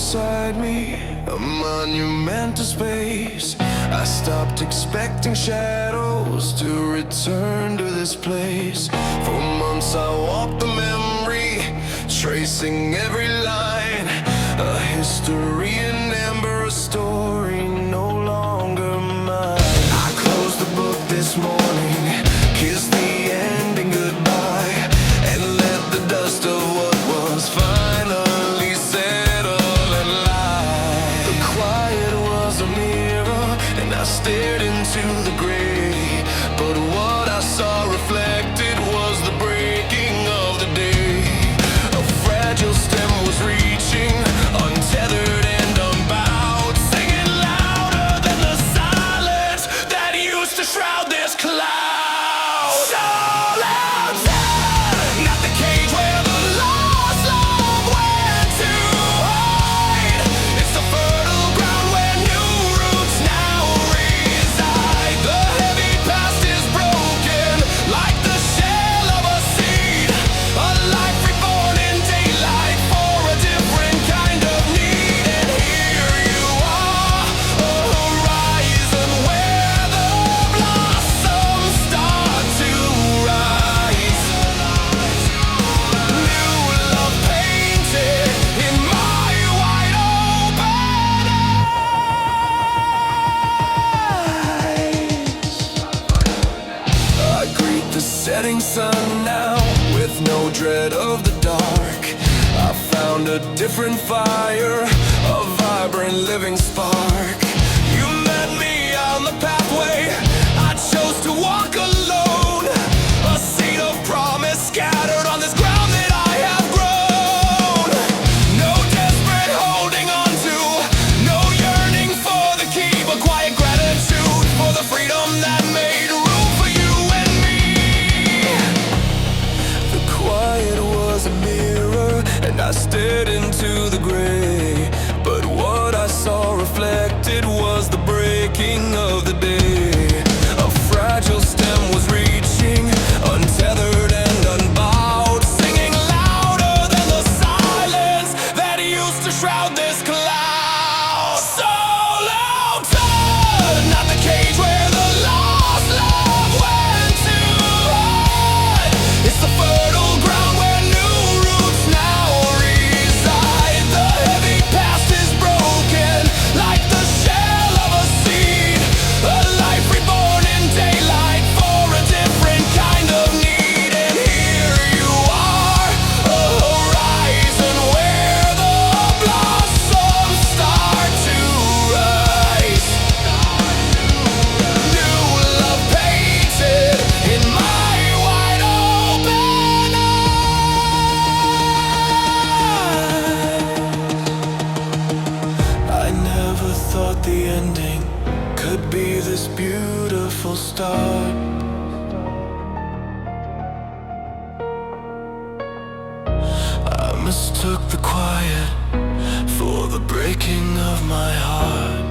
beside me, a monumental space. I stopped expecting shadows to return to this place. For months I walked the memory, tracing every line. A history in amber, a story no longer mine. I closed the book this morning, kissed the ending goodbye, and let the dust of what was finally settle and lie. The quiet was a mirror, and I stared into the gray. But what I saw reflected was the breaking of the day. A fragile stem was reaching, untethered and unbound, singing louder than the silence that used to shroud this cloud. Solitude, not the cage where the lost love went to hide. It's the fertile ground where new roots now reside. The heavy past is broken like the shell of a seed, a life reborn in daylight for a different kind of need. And here you are, a horizon where the blossoms start to rise. New love painted in my wide open eyes. I greet the setting sun now with no dread of the dark. I found a different fire, a vibrant living spark. You met me on the pathway, I chose to walk alone. A seed of promise scattered on this ground that I have grown. No desperate holding on to, no yearning for the key, but quiet gratitude for the freedom that made room for you and me. The quiet was a mirror, and I stared into the gray. But what I saw reflected was the breaking of the day. A fragile stem was reaching, untethered and unbowed, singing louder than the silence that used to shroud this cloud. Solitude, not the cage where the lost love went to hide. It's the fertile ground where new roots now reside. The heavy past is broken like the shell of a seed, a life reborn in daylight for a different kind of need. And here you are, a horizon where the blossoms start to rise. New love painted in my wide open eyes. I never thought the ending could be this beautiful start. I mistook the quiet for the breaking of my heart.